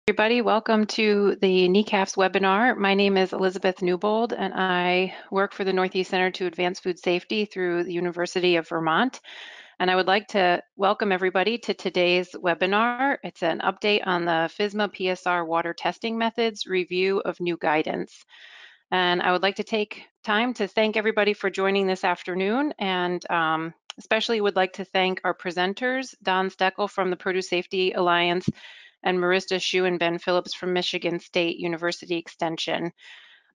Everybody, welcome to the NECAFS webinar. My name is Elizabeth Newbold, and I work for the Northeast Center to Advance Food Safety through the University of Vermont. And I would like to welcome everybody to today's webinar. It's an update on the FSMA PSR Water testing methods, review of new guidance. And I would like to take time to thank everybody for joining this afternoon, and especially would like to thank our presenters, Don Stoeckel from the Produce Safety Alliance, and Marissa Shu and Ben Phillips from Michigan State University Extension.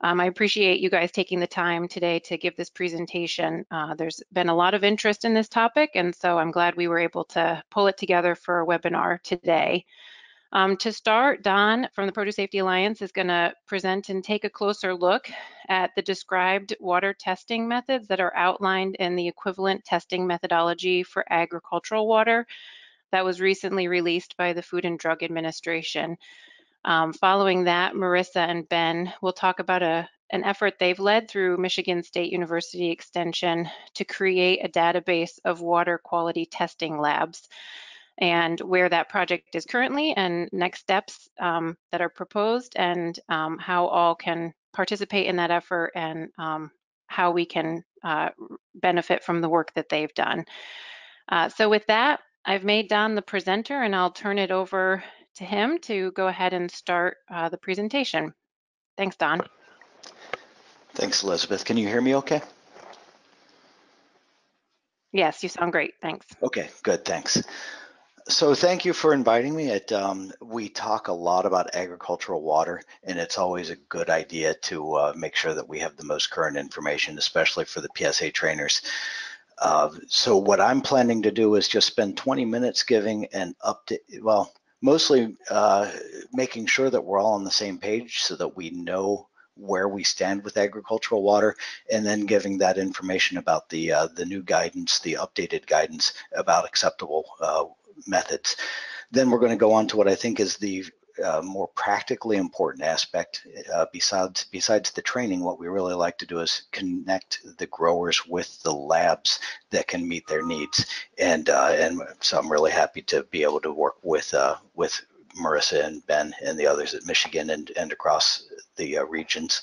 I appreciate you guys taking the time today to give this presentation. There's been a lot of interest in this topic, and so I'm glad we were able to pull it together for a webinar today. To start, Don from the Produce Safety Alliance is going to present and take a closer look at the described water testing methods that are outlined in the equivalent testing methodology for agricultural water that was recently released by the Food and Drug Administration. Following that, Marissa and Ben will talk about an effort they've led through Michigan State University Extension to create a database of water quality testing labs, and where that project is currently and next steps that are proposed, and how all can participate in that effort, and how we can benefit from the work that they've done. So with that, I've made Don the presenter, and I'll turn it over to him to go ahead and start the presentation. Thanks, Don. Thanks, Elizabeth. Can you hear me okay? Yes, you sound great. Thanks. Okay, good, thanks. So thank you for inviting me. We talk a lot about agricultural water, and it's always a good idea to make sure that we have the most current information, especially for the PSA trainers. So what I'm planning to do is just spend 20 minutes giving an update, well, mostly making sure that we're all on the same page so that we know where we stand with agricultural water, and then giving that information about the new guidance, the updated guidance about acceptable methods. Then we're going to go on to what I think is the more practically important aspect. Besides the training, what we really like to do is connect the growers with the labs that can meet their needs. And so I'm really happy to be able to work with Marissa and Ben and the others at Michigan and across the regions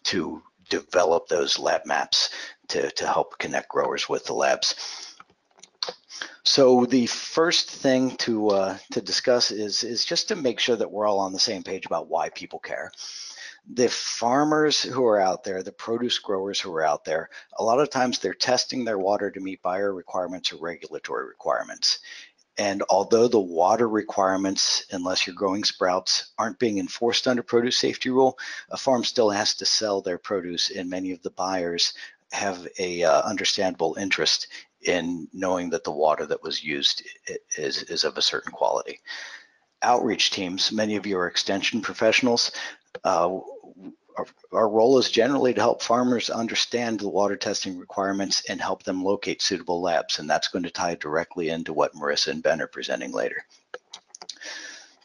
to develop those lab maps to help connect growers with the labs. So the first thing to discuss is just to make sure that we're all on the same page about why people care. The farmers who are out there, the produce growers who are out there, a lot of times they're testing their water to meet buyer requirements or regulatory requirements. And although the water requirements, unless you're growing sprouts, aren't being enforced under produce safety rule, a farm still has to sell their produce, and many of the buyers have a understandable interest in knowing that the water that was used is of a certain quality. Outreach teams, many of you are extension professionals. Our role is generally to help farmers understand the water testing requirements and help them locate suitable labs, and that's going to tie directly into what Marissa and Ben are presenting later.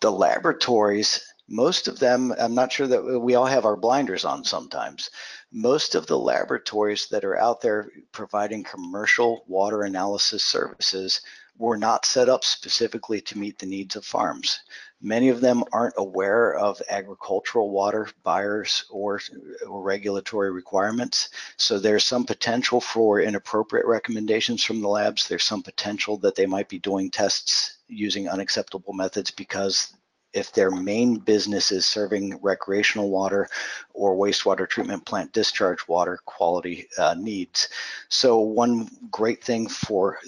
The laboratories, most of them, I'm not sure that we all have our blinders on sometimes. Most of the laboratories that are out there providing commercial water analysis services were not set up specifically to meet the needs of farms. Many of them aren't aware of agricultural water buyers or regulatory requirements. So there's some potential for inappropriate recommendations from the labs. There's some potential that they might be doing tests using unacceptable methods because if their main business is serving recreational water or wastewater treatment plant discharge water quality needs. So one great thing for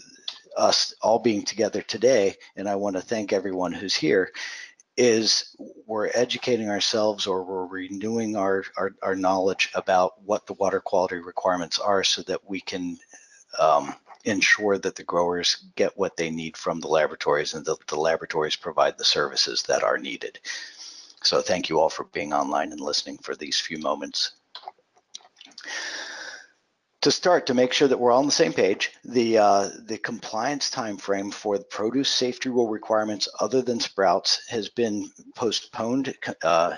us all being together today, and I want to thank everyone who's here, is we're educating ourselves, or we're renewing our knowledge about what the water quality requirements are so that we can ensure that the growers get what they need from the laboratories, and that the laboratories provide the services that are needed. So thank you all for being online and listening for these few moments. To start, to make sure that we're all on the same page, the compliance time frame for the produce safety rule requirements other than sprouts has been postponed.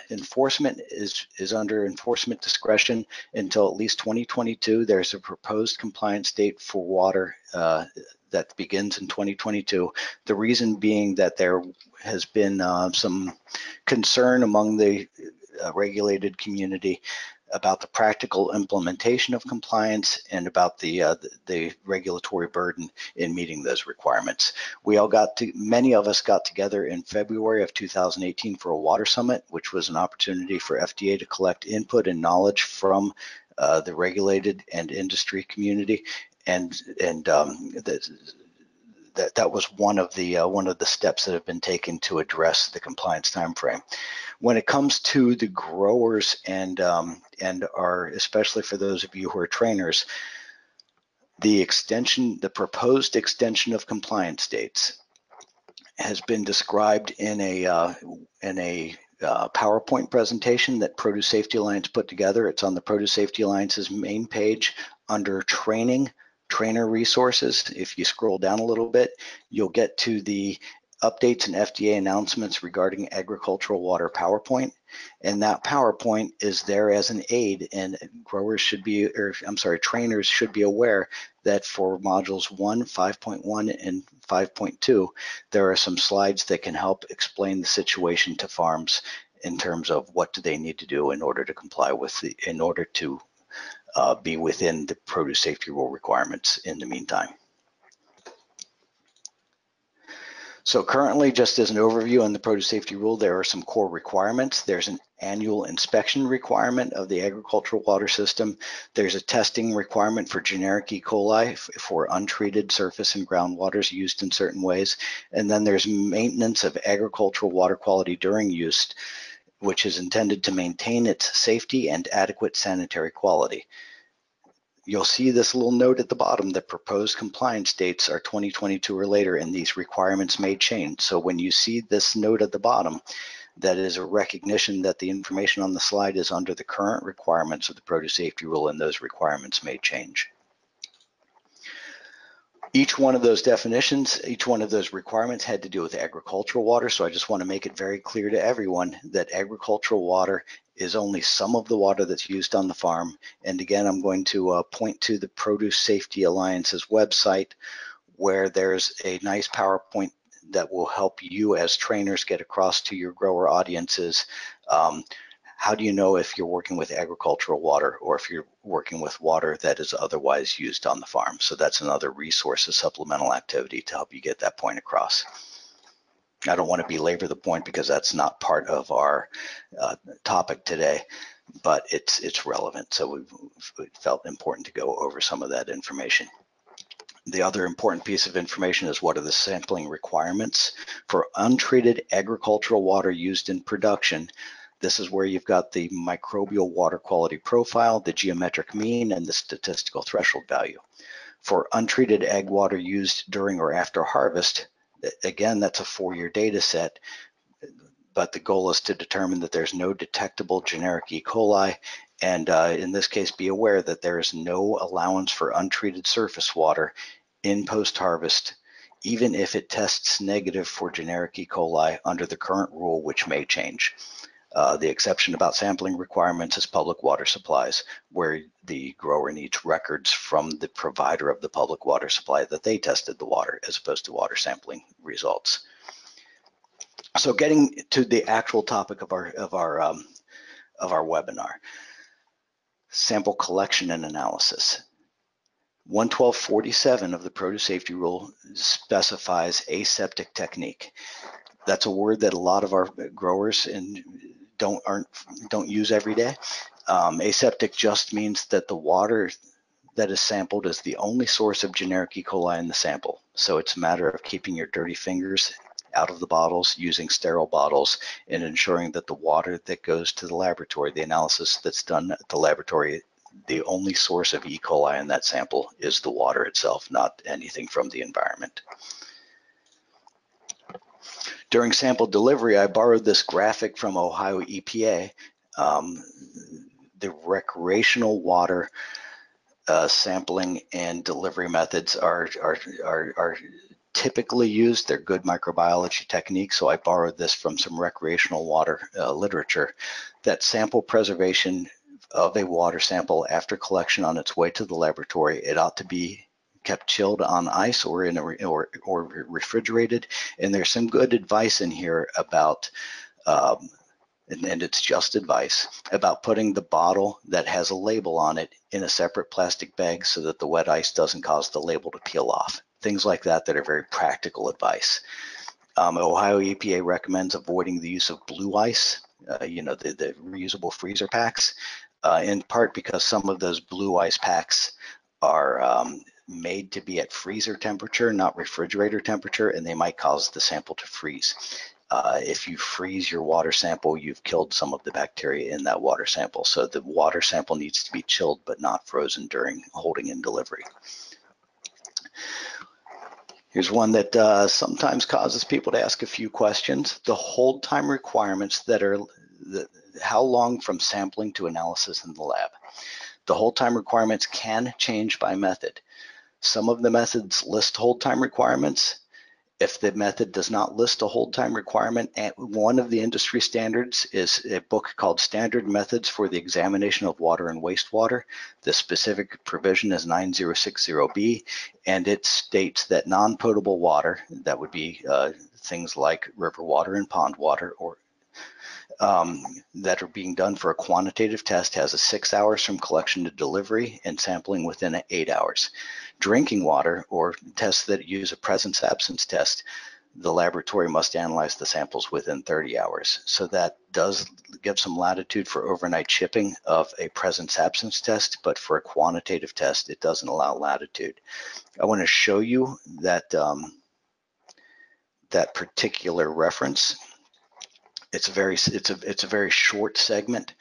Enforcement is under enforcement discretion until at least 2022. There's a proposed compliance date for water that begins in 2022. The reason being that there has been some concern among the regulated community about the practical implementation of compliance and about the regulatory burden in meeting those requirements. Many of us got together in February of 2018 for a water summit, which was an opportunity for FDA to collect input and knowledge from the regulated and industry community, and that was one of the steps that have been taken to address the compliance timeframe. When it comes to the growers and especially for those of you who are trainers, the proposed extension of compliance dates has been described in a PowerPoint presentation that Produce Safety Alliance put together. It's on the Produce Safety Alliance's main page under training, trainer resources. If you scroll down a little bit, you'll get to the updates and FDA announcements regarding agricultural water PowerPoint. And that PowerPoint is there as an aid, and trainers should be aware that for modules 1, 5.1, and 5.2, there are some slides that can help explain the situation to farms in terms of what do they need to do in order to comply with be within the produce safety rule requirements in the meantime. So currently, just as an overview on the produce safety rule, there are some core requirements. There's an annual inspection requirement of the agricultural water system. There's a testing requirement for generic E. coli for untreated surface and groundwaters used in certain ways. And then there's maintenance of agricultural water quality during use, which is intended to maintain its safety and adequate sanitary quality. You'll see this little note at the bottom that proposed compliance dates are 2022 or later, and these requirements may change. So when you see this note at the bottom, that is a recognition that the information on the slide is under the current requirements of the produce safety rule, and those requirements may change. Each one of those definitions, each one of those requirements had to do with agricultural water. So I just want to make it very clear to everyone that agricultural water is only some of the water that's used on the farm. And again, I'm going to point to the Produce Safety Alliance's website, where there's a nice PowerPoint that will help you as trainers get across to your grower audiences. How do you know if you're working with agricultural water or if you're working with water that is otherwise used on the farm? So that's another resource, a supplemental activity to help you get that point across. I don't want to belabor the point because that's not part of our topic today, but it's relevant. So we felt important to go over some of that information. The other important piece of information is what are the sampling requirements for untreated agricultural water used in production. This is where you've got the microbial water quality profile, the geometric mean, and the statistical threshold value. For untreated ag water used during or after harvest, again, that's a 4-year data set, but the goal is to determine that there's no detectable generic E. coli, and in this case, be aware that there is no allowance for untreated surface water in post-harvest, even if it tests negative for generic E. coli under the current rule, which may change. The exception about sampling requirements is public water supplies, where the grower needs records from the provider of the public water supply that they tested the water, as opposed to water sampling results. So getting to the actual topic of our webinar, sample collection and analysis. 112.47 of the Produce Safety Rule specifies aseptic technique. That's a word that a lot of our growers don't use every day. Aseptic just means that the water that is sampled is the only source of generic E. coli in the sample. So it's a matter of keeping your dirty fingers out of the bottles, using sterile bottles, and ensuring that the water that goes to the laboratory, the analysis that's done at the laboratory, the only source of E. coli in that sample is the water itself, not anything from the environment. During sample delivery, I borrowed this graphic from Ohio EPA. The recreational water sampling and delivery methods are typically used. They're good microbiology techniques, so I borrowed this from some recreational water literature. That sample preservation of a water sample after collection on its way to the laboratory, it ought to be kept chilled on ice or in or refrigerated. And there's some good advice in here about and it's just advice about putting the bottle that has a label on it in a separate plastic bag so that the wet ice doesn't cause the label to peel off. Things like that that are very practical advice. Ohio EPA recommends avoiding the use of blue ice, the reusable freezer packs, in part because some of those blue ice packs are made to be at freezer temperature, not refrigerator temperature, and they might cause the sample to freeze. If you freeze your water sample, you've killed some of the bacteria in that water sample. So the water sample needs to be chilled but not frozen during holding and delivery. Here's one that sometimes causes people to ask a few questions. The hold time requirements that are how long from sampling to analysis in the lab. The hold time requirements can change by method. Some of the methods list hold time requirements. If the method does not list a hold time requirement, one of the industry standards is a book called Standard Methods for the Examination of Water and Wastewater. The specific provision is 9060B, and it states that non-potable water, that would be things like river water and pond water, or that are being done for a quantitative test, has a 6 hours from collection to delivery and sampling within 8 hours. Drinking water, or tests that use a presence-absence test, the laboratory must analyze the samples within 30 hours. So that does give some latitude for overnight shipping of a presence-absence test, but for a quantitative test, it doesn't allow latitude. I want to show you that, that particular reference. It's a very short segment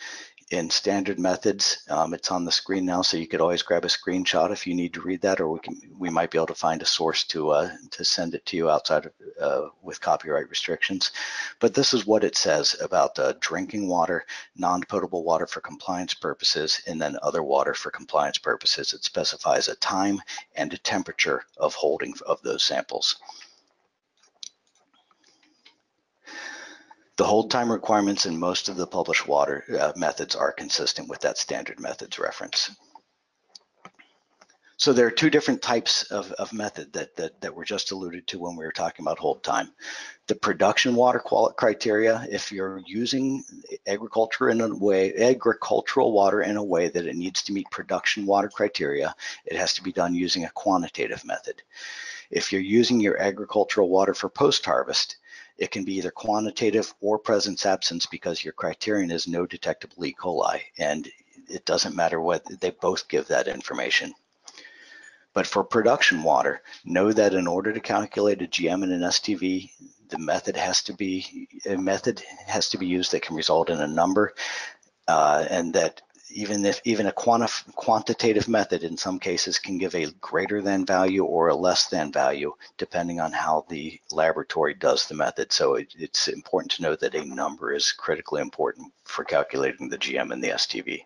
in Standard Methods. It's on the screen now, so you could always grab a screenshot if you need to read that, or we might be able to find a source to send it to you outside of with copyright restrictions. But this is what it says about drinking water, non-potable water for compliance purposes, and then other water for compliance purposes. It specifies a time and a temperature of holding of those samples. The hold time requirements in most of the published water methods are consistent with that Standard Methods reference. So there are two different types of method that were just alluded to when we were talking about hold time. The production water quality criteria, if you're using agricultural water in a way that it needs to meet production water criteria, it has to be done using a quantitative method. If you're using your agricultural water for post-harvest, it can be either quantitative or presence absence because your criterion is no detectable E. coli, and it doesn't matter what, they both give that information. But for production water, know that in order to calculate a GM and an STV, the method has to be used that can result in a number, and that even a quantitative method in some cases can give a greater than value or a less than value depending on how the laboratory does the method. So it's important to know that a number is critically important for calculating the GM and the STV.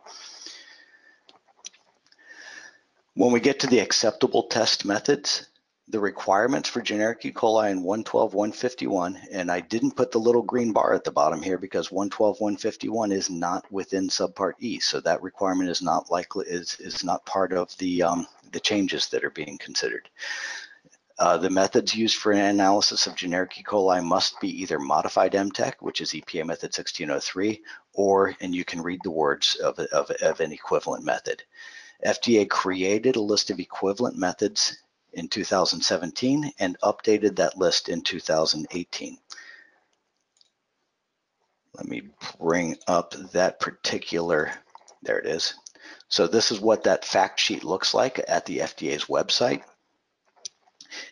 When we get to the acceptable test methods, the requirements for generic E. coli in 112.151, and I didn't put the little green bar at the bottom here because 112.151 is not within subpart E, so that requirement is not not part of the changes that are being considered. The methods used for an analysis of generic E. coli must be either modified MTEC, which is EPA method 1603, or, and you can read the words of an equivalent method. FDA created a list of equivalent methods in 2017 and updated that list in 2018. Let me bring up that particular, there it is. So this is what that fact sheet looks like at the FDA's website.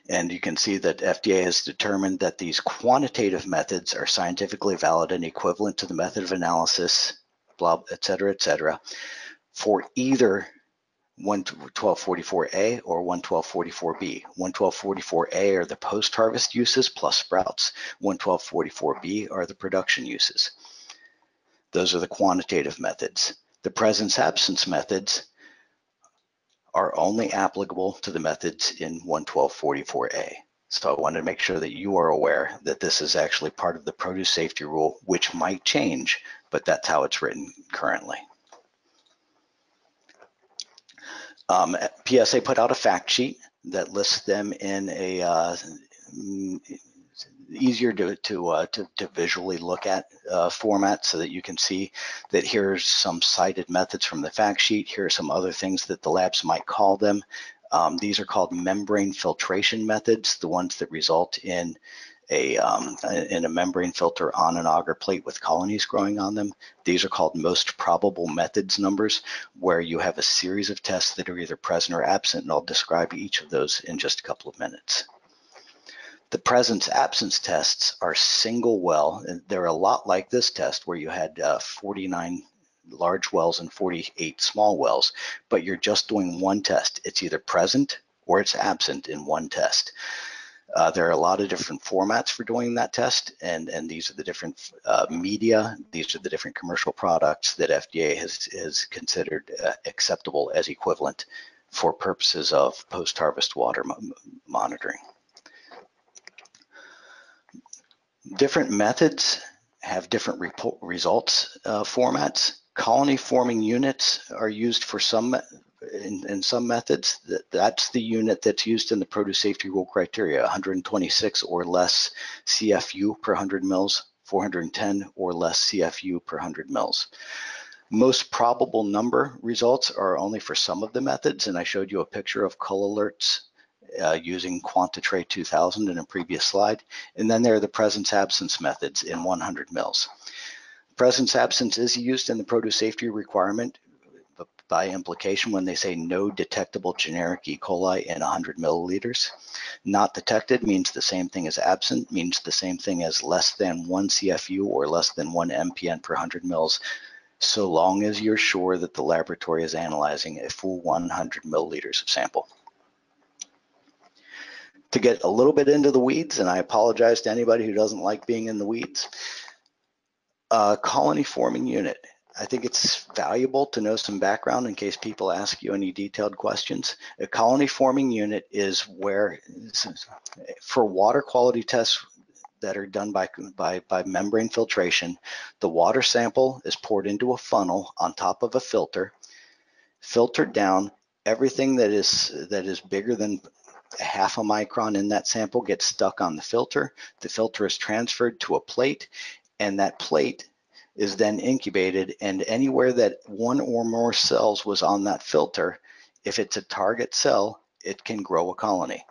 And you can see that FDA has determined that these quantitative methods are scientifically valid and equivalent to the method of analysis, blah, et cetera, for either 11244A or 11244B. 11244A are the post-harvest uses plus sprouts. 11244B are the production uses. Those are the quantitative methods. The presence-absence methods are only applicable to the methods in 11244A. So I wanted to make sure that you are aware that this is actually part of the produce safety rule, which might change, but that's how it's written currently. PSA put out a fact sheet that lists them in a easier to visually look at format, so that you can see that here's some cited methods from the fact sheet. Here are some other things that the labs might call them. These are called membrane filtration methods, the ones that result in a membrane filter on an agar plate with colonies growing on them. These are called most probable methods numbers, where you have a series of tests that are either present or absent, and I'll describe each of those in just a couple of minutes. The presence-absence tests are single well, and they're a lot like this test where you had 49 large wells and 48 small wells, but you're just doing one test. It's either present or it's absent in one test. There are a lot of different formats for doing that test, and these are the different media, these are the different commercial products that FDA has considered acceptable as equivalent for purposes of post-harvest water monitoring. Different methods have different results formats. Colony forming units are used for in some methods. That's the unit that's used in the produce safety rule criteria: 126 or less CFU per 100 mils, 410 or less CFU per 100 mils. Most probable number results are only for some of the methods, and I showed you a picture of Coli alerts using QuantiTray 2000 in a previous slide. And then there are the presence-absence methods in 100 mils. Presence-absence is used in the produce safety requirement by implication when they say no detectable generic E. coli in 100 milliliters. Not detected means the same thing as absent, means the same thing as less than 1 CFU or less than 1 MPN per 100 mils, so long as you're sure that the laboratory is analyzing a full 100 milliliters of sample. To get a little bit into the weeds, and I apologize to anybody who doesn't like being in the weeds, colony forming unit. I think it's valuable to know some background in case people ask you any detailed questions. A colony forming unit is where, for water quality tests that are done by membrane filtration, the water sample is poured into a funnel on top of a filter, filtered down. Everything that is bigger than half a micron in that sample gets stuck on the filter. The filter is transferred to a plate, and that plate is then incubated, and anywhere that one or more cells was on that filter, if it's a target cell, it can grow a colony.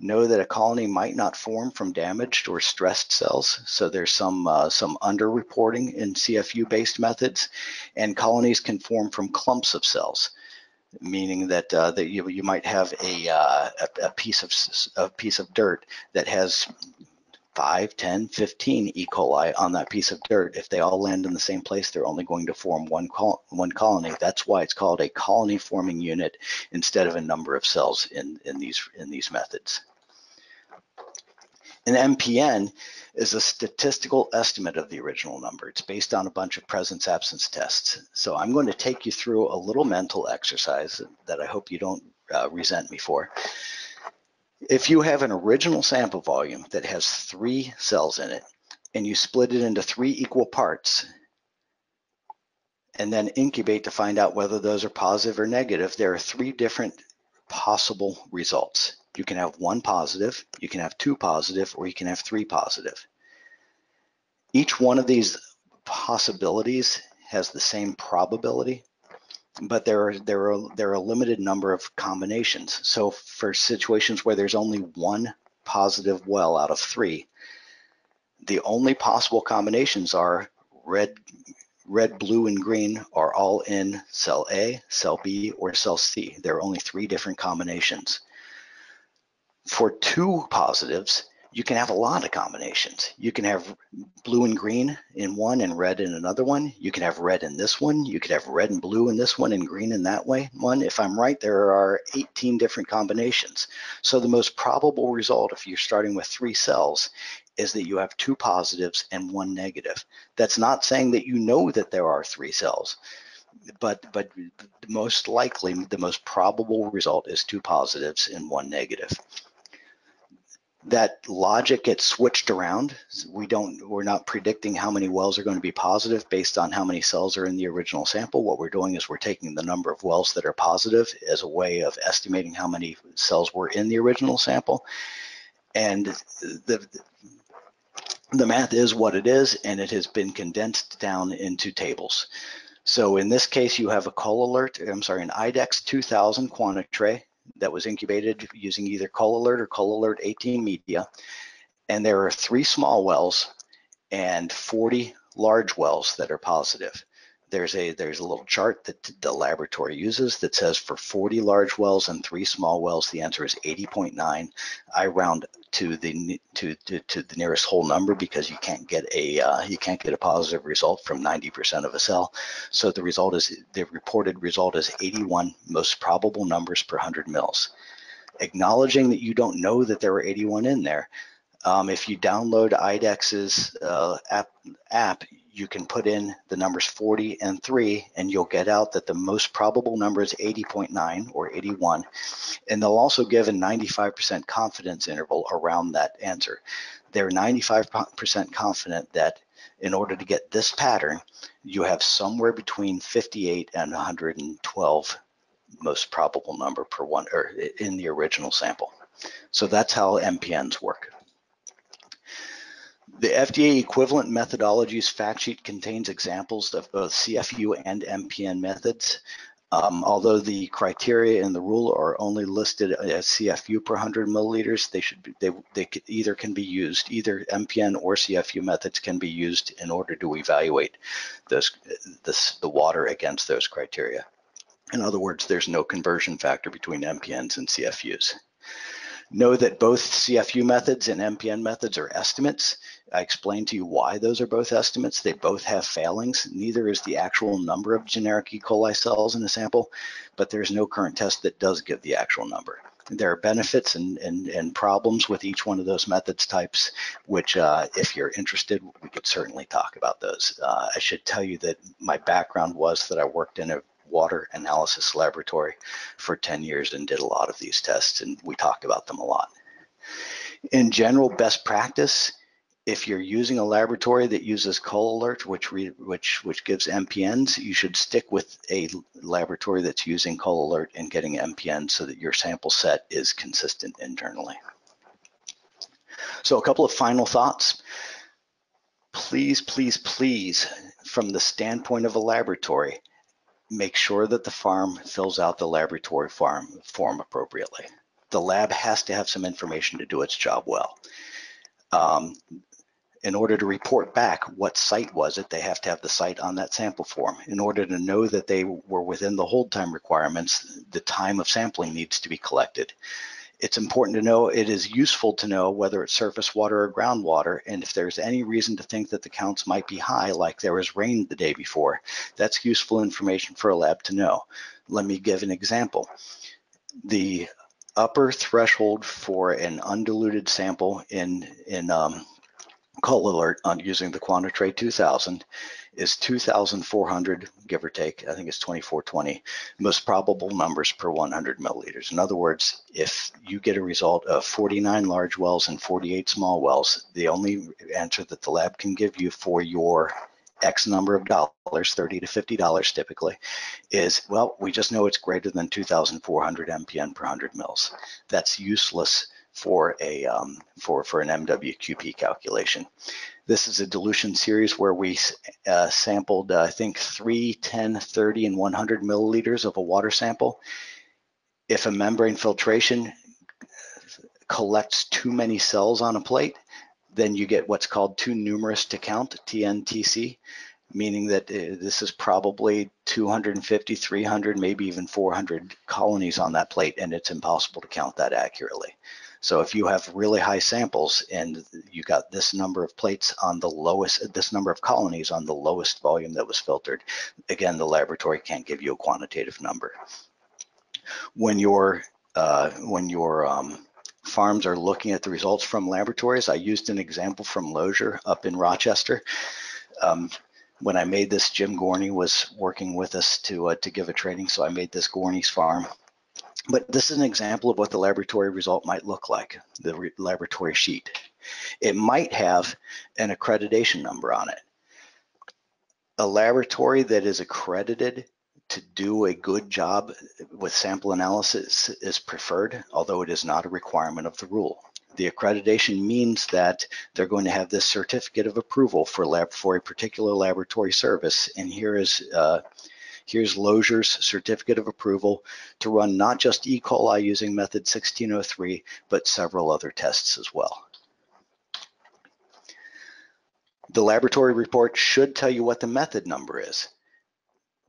Know that a colony might not form from damaged or stressed cells, so there's some underreporting in CFU-based methods, and colonies can form from clumps of cells, meaning that you might have a piece of dirt that has 5, 10, 15 E. coli on that piece of dirt. If they all land in the same place, they're only going to form one colony. That's why it's called a colony forming unit instead of a number of cells in these methods. An MPN is a statistical estimate of the original number. It's based on a bunch of presence-absence tests. So I'm going to take you through a little mental exercise that I hope you don't resent me for. If you have an original sample volume that has 3 cells in it, and you split it into 3 equal parts, and then incubate to find out whether those are positive or negative, there are 3 different possible results. You can have 1 positive, you can have 2 positive, or you can have 3 positive. Each one of these possibilities has the same probability, but there are a limited number of combinations. So for situations where there's only 1 positive well out of 3, the only possible combinations are red, blue, and green are all in cell A, cell B, or cell C. There are only 3 different combinations. For 2 positives, you can have a lot of combinations. You can have blue and green in one and red in another one. You can have red in this one. You could have red and blue in this one and green in that one. If I'm right, there are 18 different combinations. So the most probable result, if you're starting with 3 cells, is that you have 2 positives and 1 negative. That's not saying that you know that there are 3 cells, but most likely, the most probable result is 2 positives and 1 negative. that logic gets switched around. We're not predicting how many wells are going to be positive based on how many cells are in the original sample. What we're doing is we're taking the number of wells that are positive as a way of estimating how many cells were in the original sample. And the math is what it is, and it has been condensed down into tables. So in this case, you have an IDEX 2000 Quantitre that was incubated using either Colilert or Colilert 18 media. And there are 3 small wells and 40 large wells that are positive. There's a little chart that the laboratory uses that says for 40 large wells and 3 small wells, the answer is 80.9. I round to the nearest whole number because you can't get a positive result from 90% of a cell. So the reported result is 81 most probable numbers per 100 mils. Acknowledging that you don't know that there were 81 in there. If you download IDEX's app, you can put in the numbers 40 and 3, and you'll get out that the most probable number is 80.9 or 81. And they'll also give a 95% confidence interval around that answer. They're 95% confident that in order to get this pattern, you have somewhere between 58 and 112 most probable number per one, or in the original sample. So that's how MPNs work. The FDA equivalent methodologies fact sheet contains examples of both CFU and MPN methods. Although the criteria in the rule are only listed as CFU per 100 milliliters, either MPN or CFU methods can be used in order to evaluate the water against those criteria. In other words, there's no conversion factor between MPNs and CFUs. Know that both CFU methods and MPN methods are estimates. I explained to you why those are both estimates. They both have failings. Neither is the actual number of generic E. coli cells in the sample, but there's no current test that does give the actual number. There are benefits and problems with each one of those methods types, which if you're interested, we could certainly talk about those. I should tell you that my background was that I worked in a water analysis laboratory for 10 years and did a lot of these tests, and we talked about them a lot. In general, best practice, if you're using a laboratory that uses Colilert, which gives MPNs, you should stick with a laboratory that's using Colilert and getting MPNs so that your sample set is consistent internally. So a couple of final thoughts. Please, please, please, from the standpoint of a laboratory, make sure that the farm fills out the laboratory form appropriately. The lab has to have some information to do its job well. In order to report back what site was it, they have to have the site on that sample form. In order to know that they were within the hold time requirements, the time of sampling needs to be collected. It's important to know, it is useful to know whether it's surface water or groundwater, and if there's any reason to think that the counts might be high, like there was rain the day before, that's useful information for a lab to know. Let me give an example. The upper threshold for an undiluted sample in Colilert using the Quantitre 2000 is 2,400, give or take. I think it's 2,420 most probable numbers per 100 milliliters. In other words, if you get a result of 49 large wells and 48 small wells, the only answer that the lab can give you for your X number of dollars, $30 to $50 typically, is, well, we just know it's greater than 2,400 MPN per 100 mils. That's useless for an MWQP calculation. This is a dilution series where we sampled, I think, 3, 10, 30, and 100 milliliters of a water sample. If a membrane filtration collects too many cells on a plate, then you get what's called too numerous to count, TNTC, meaning that this is probably 250, 300, maybe even 400 colonies on that plate, and it's impossible to count that accurately. So if you have really high samples and you got this number of plates on the lowest, this number of colonies on the lowest volume that was filtered, again, the laboratory can't give you a quantitative number. When your farms are looking at the results from laboratories, I used an example from Lozier up in Rochester. When I made this, Jim Gorney was working with us to give a training, so I made this Gorney's farm. But this is an example of what the laboratory result might look like, the laboratory sheet. It might have an accreditation number on it. A laboratory that is accredited to do a good job with sample analysis is preferred, although it is not a requirement of the rule. The accreditation means that they're going to have this certificate of approval for a particular laboratory service, and here's Lozier's certificate of approval to run not just E. coli using method 1603, but several other tests as well. The laboratory report should tell you what the method number is.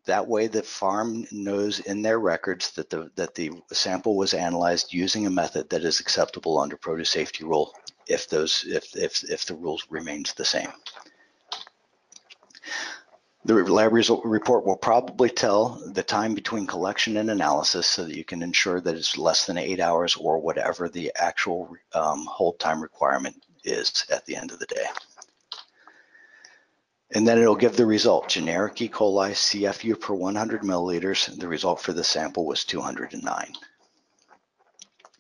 That way the farm knows in their records that the sample was analyzed using a method that is acceptable under produce safety rule if the rules remains the same. The lab result report will probably tell the time between collection and analysis so that you can ensure that it's less than 8 hours or whatever the actual hold time requirement is at the end of the day. And then it'll give the result, generic E. coli CFU per 100 milliliters. The result for the sample was 209.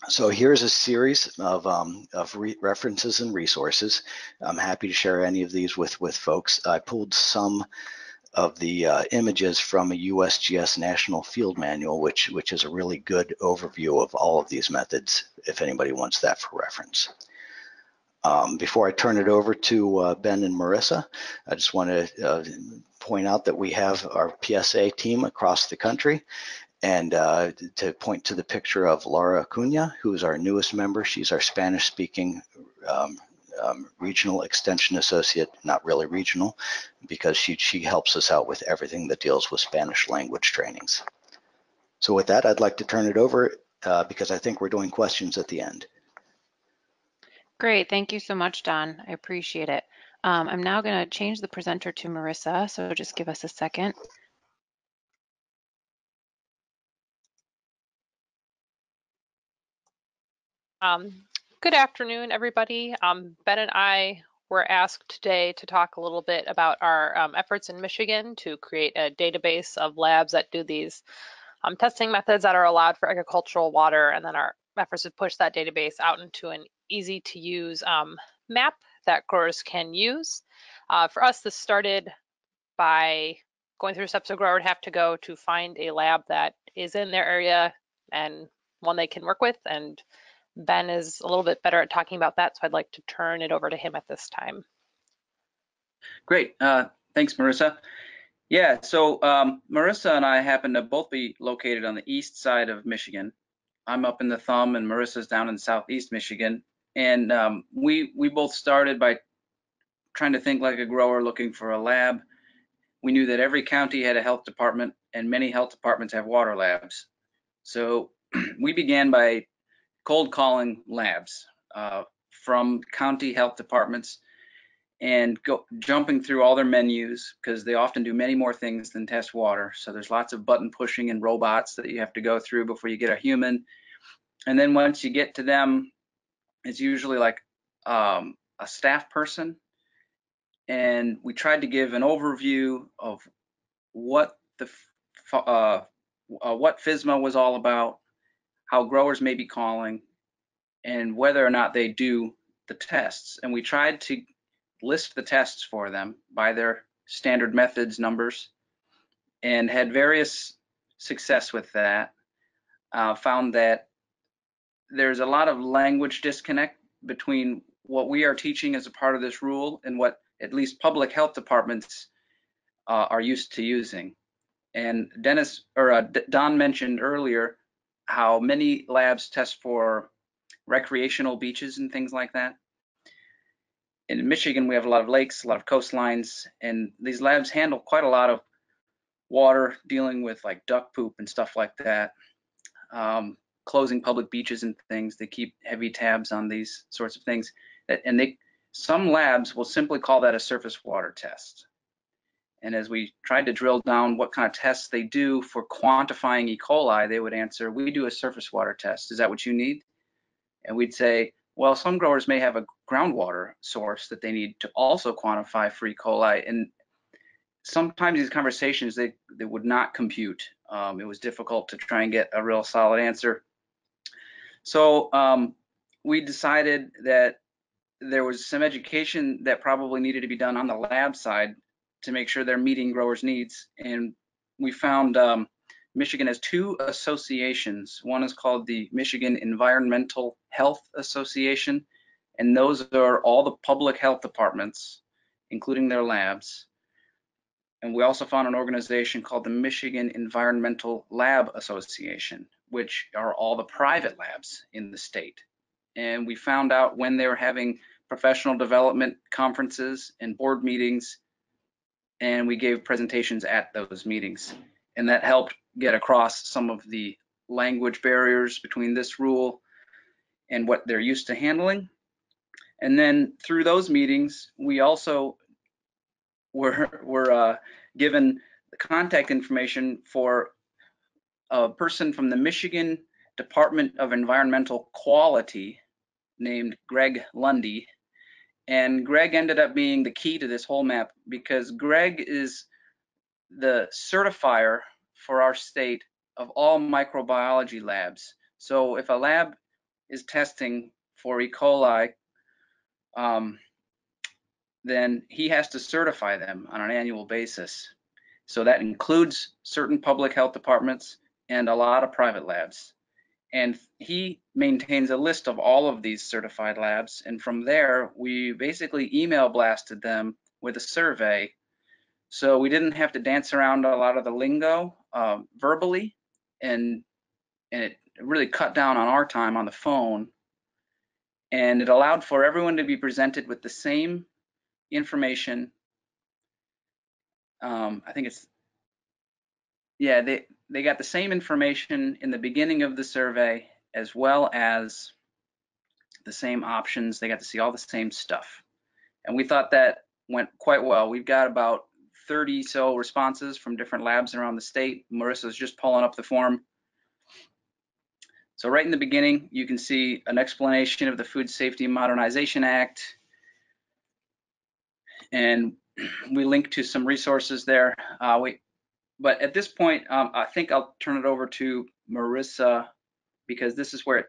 So here's a series of references and resources. I'm happy to share any of these with folks. I pulled some of the images from a USGS National Field Manual, which is a really good overview of all of these methods, if anybody wants that for reference. Before I turn it over to Ben and Marissa, I just want to point out that we have our PSA team across the country, and to point to the picture of Laura Acuna, who is our newest member. She's our Spanish-speaking regional extension associate, not really regional, because she helps us out with everything that deals with Spanish language trainings. So with that, I'd like to turn it over because I think we're doing questions at the end. Great, thank you so much, Don. I appreciate it. I'm now going to change the presenter to Marissa, so just give us a second. Good afternoon, everybody. Ben and I were asked today to talk a little bit about our efforts in Michigan to create a database of labs that do these testing methods that are allowed for agricultural water, and then our efforts to push that database out into an easy to use map that growers can use. For us, this started by going through steps a grower would have to go to find a lab that is in their area and one they can work with, and Ben is a little bit better at talking about that, so I'd like to turn it over to him at this time. Great, thanks, Marissa. Yeah, so Marissa and I happen to both be located on the east side of Michigan. I'm up in the Thumb and Marissa's down in southeast Michigan. And we both started by trying to think like a grower looking for a lab. We knew that every county had a health department and many health departments have water labs. So we began by cold calling labs from county health departments and jumping through all their menus, because they often do many more things than test water. So there's lots of button pushing and robots that you have to go through before you get a human. And then once you get to them, it's usually like a staff person. And we tried to give an overview of what what FSMA was all about, how growers may be calling, and whether or not they do the tests. And we tried to list the tests for them by their standard methods numbers, and had various success with that. Found that there's a lot of language disconnect between what we are teaching as a part of this rule and what at least public health departments are used to using. And Don mentioned earlier how many labs test for recreational beaches and things like that. In Michigan, we have a lot of lakes, a lot of coastlines, and these labs handle quite a lot of water, dealing with like duck poop and stuff like that, closing public beaches and things. They keep heavy tabs on these sorts of things. And some labs will simply call that a surface water test. And as we tried to drill down what kind of tests they do for quantifying E. coli, they would answer, we do a surface water test. Is that what you need? And we'd say, well, some growers may have a groundwater source that they need to also quantify for E. coli. And sometimes these conversations, they would not compute. It was difficult to try and get a real solid answer. So we decided that there was some education that probably needed to be done on the lab side to make sure they're meeting growers' needs. And we found Michigan has two associations. One is called the Michigan Environmental Health Association, and those are all the public health departments, including their labs. And we also found an organization called the Michigan Environmental Lab Association, which are all the private labs in the state. And we found out when they were having professional development conferences and board meetings, and we gave presentations at those meetings. And that helped get across some of the language barriers between this rule and what they're used to handling. And then through those meetings, we also were given the contact information for a person from the Michigan Department of Environmental Quality named Greg Lundy. And Greg ended up being the key to this whole map because Greg is the certifier for our state of all microbiology labs. So if a lab is testing for E. coli, then he has to certify them on an annual basis. So that includes certain public health departments and a lot of private labs. And he maintains a list of all of these certified labs. And from there, we basically email blasted them with a survey. So we didn't have to dance around a lot of the lingo verbally, and it really cut down on our time on the phone. And it allowed for everyone to be presented with the same information. I think it's, yeah, they got the same information in the beginning of the survey as well as the same options. They got to see all the same stuff. And we thought that went quite well. We've got about 30 so responses from different labs around the state. Marissa's just pulling up the form. So right in the beginning, you can see an explanation of the Food Safety Modernization Act. And we link to some resources there. But at this point, I think I'll turn it over to Marissa, because this is where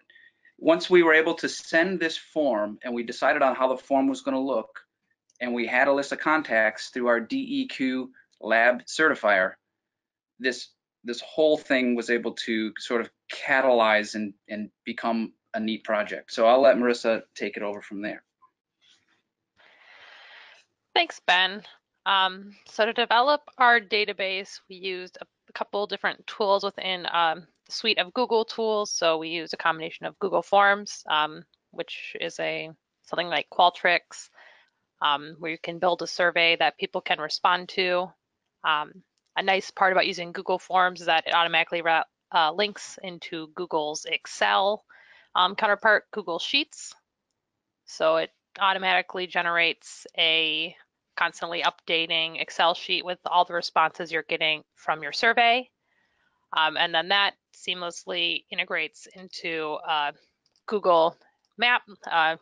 once we were able to send this form and we decided on how the form was going to look, and we had a list of contacts through our DEQ lab certifier, this whole thing was able to sort of catalyze and become a neat project. So I'll let Marissa take it over from there. Thanks, Ben. So to develop our database, we used a couple different tools within the suite of Google tools. So we used a combination of Google Forms, which is something like Qualtrics, where you can build a survey that people can respond to. A nice part about using Google Forms is that it automatically links into Google's Excel counterpart, Google Sheets. So it automatically generates a constantly updating Excel sheet with all the responses you're getting from your survey. And then that seamlessly integrates into Google Map,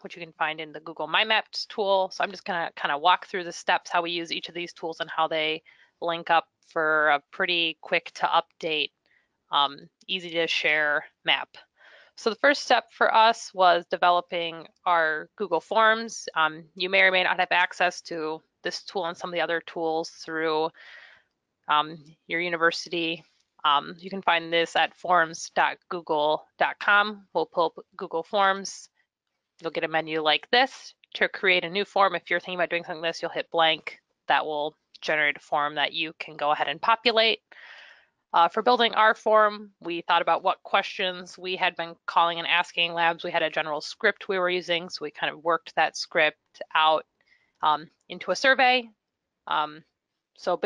which you can find in the Google My Maps tool. So I'm just gonna kind of walk through the steps, how we use each of these tools and how they link up for a pretty quick to update, easy to share map. So the first step for us was developing our Google Forms. You may or may not have access to this tool and some of the other tools through your university. You can find this at forms.google.com. We'll pull up Google Forms. You'll get a menu like this. To create a new form, if you're thinking about doing something like this, you'll hit blank. That will generate a form that you can go ahead and populate. For building our form, we thought about what questions we had been calling and asking labs. We had a general script we were using, so we kind of worked that script out into a survey. So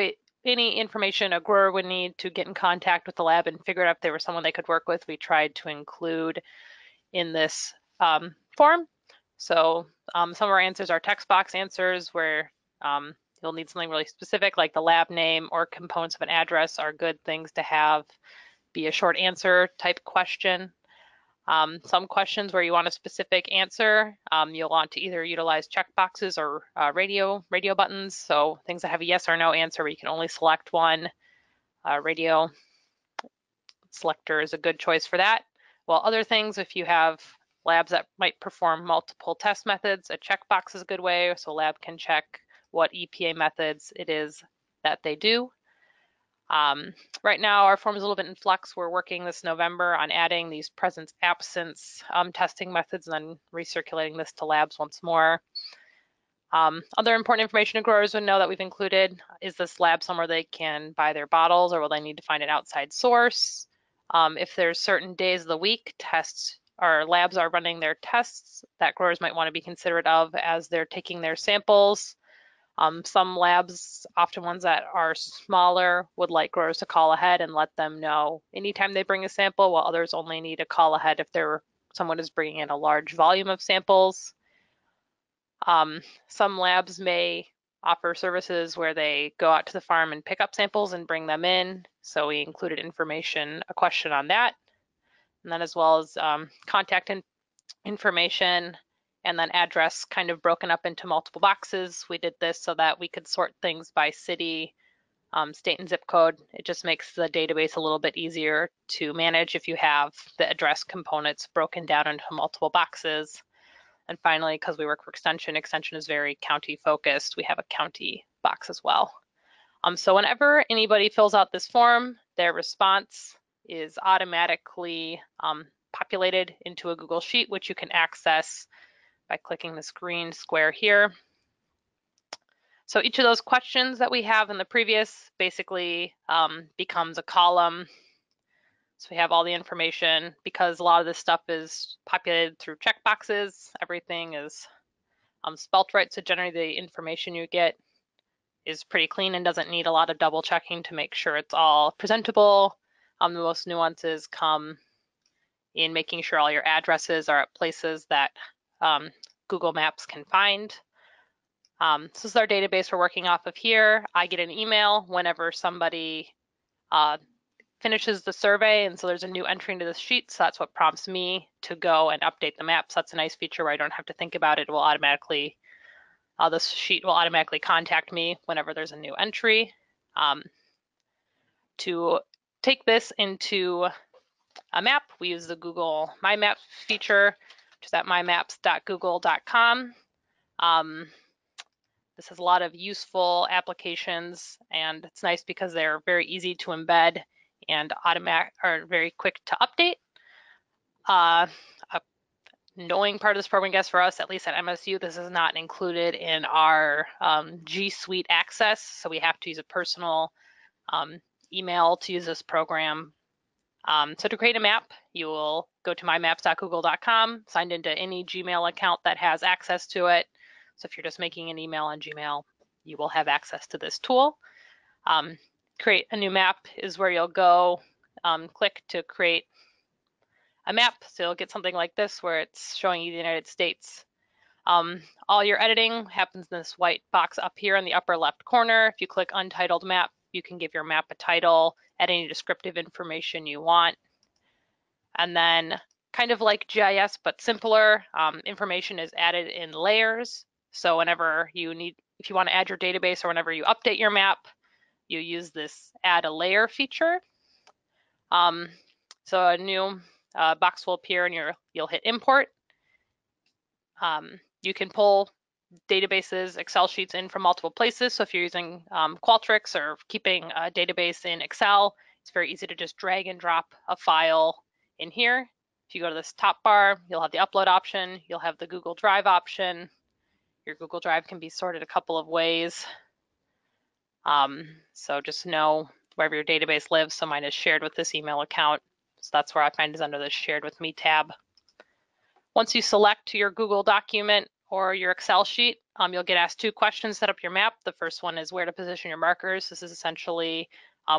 any information a grower would need to get in contact with the lab and figure out if they were someone they could work with, we tried to include in this form. So some of our answers are text box answers where you'll need something really specific, like the lab name or components of an address are good things to have be a short answer type question. Some questions where you want a specific answer, you'll want to either utilize checkboxes or radio buttons. So things that have a yes or no answer where you can only select one. Radio selector is a good choice for that. While other things, if you have labs that might perform multiple test methods, a checkbox is a good way, so a lab can check what EPA methods it is that they do. Right now, our form is a little bit in flux. We're working this November on adding these presence-absence testing methods and then recirculating this to labs once more. Other important information to growers would know that we've included, is this lab somewhere they can buy their bottles, or will they need to find an outside source? If there's certain days of the week tests or labs are running their tests that growers might want to be considerate of as they're taking their samples. Some labs, often ones that are smaller, would like growers to call ahead and let them know anytime they bring a sample, while others only need to call ahead if someone is bringing in a large volume of samples. Some labs may offer services where they go out to the farm and pick up samples and bring them in. So we included a question on that. And then as well as contact information and then address kind of broken up into multiple boxes. We did this so that we could sort things by city, state and zip code. It just makes the database a little bit easier to manage if you have the address components broken down into multiple boxes. And finally, because we work for Extension is very county focused, we have a county box as well. So whenever anybody fills out this form, their response is automatically populated into a Google Sheet, which you can access by clicking this green square here. So each of those questions that we have in the previous basically becomes a column. So we have all the information. Because a lot of this stuff is populated through checkboxes, everything is spelt right. So generally the information you get is pretty clean and doesn't need a lot of double checking to make sure it's all presentable. The most nuances come in making sure all your addresses are at places that Google Maps can find. This is our database we're working off of here. I get an email whenever somebody finishes the survey, and so there's a new entry into the sheet, so that's what prompts me to go and update the maps. That's a nice feature where I don't have to think about it. It will automatically, this sheet will automatically contact me whenever there's a new entry. To take this into a map, we use the Google My Maps feature, which is at mymaps.google.com. This has a lot of useful applications, and it's nice because they're very easy to embed and are very quick to update. A annoying part of this program, I guess, for us, at least at MSU, this is not included in our G Suite access, so we have to use a personal email to use this program. So to create a map, you will go to mymaps.google.com, sign into any Gmail account that has access to it. So if you're just making an email on Gmail, you will have access to this tool. Create a new map is where you'll go, click to create a map. So you'll get something like this where it's showing you the United States. All your editing happens in this white box up here in the upper left corner. If you click Untitled Map, you can give your map a title, add any descriptive information you want. And then kind of like GIS, but simpler, information is added in layers. So whenever you need, if you want to add your database or whenever you update your map, you use this add a layer feature. So a new box will appear and you'll hit import. You can pull databases, Excel sheets in from multiple places. So if you're using Qualtrics or keeping a database in Excel, it's very easy to just drag and drop a file in here. If you go to this top bar, you'll have the upload option, you'll have the Google Drive option. Your Google Drive can be sorted a couple of ways. So just know wherever your database lives. So mine is shared with this email account. So that's where I find is under the Shared With Me tab. Once you select your Google document or your Excel sheet, you'll get asked 2 questions to set up your map. The first one is where to position your markers. This is essentially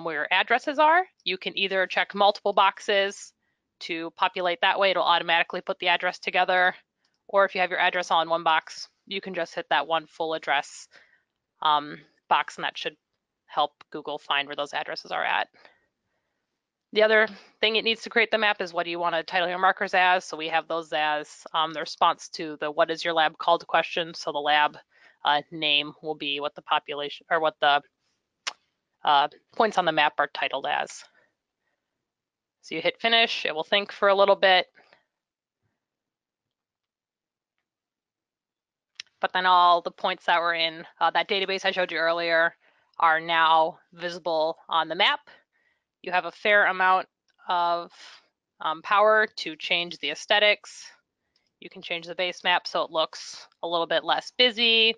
where your addresses are. You can either check multiple boxes to populate that way. It'll automatically put the address together. Or if you have your address all in one box, you can just hit that one full address box, and that should help Google find where those addresses are at. The other thing it needs to create the map is what do you want to title your markers as. So we have those as the response to the what is your lab called question. So the lab name will be what the population or what the points on the map are titled as. So you hit finish, it will think for a little bit. But then all the points that were in that database I showed you earlier are now visible on the map. You have a fair amount of power to change the aesthetics. You can change the base map so it looks a little bit less busy.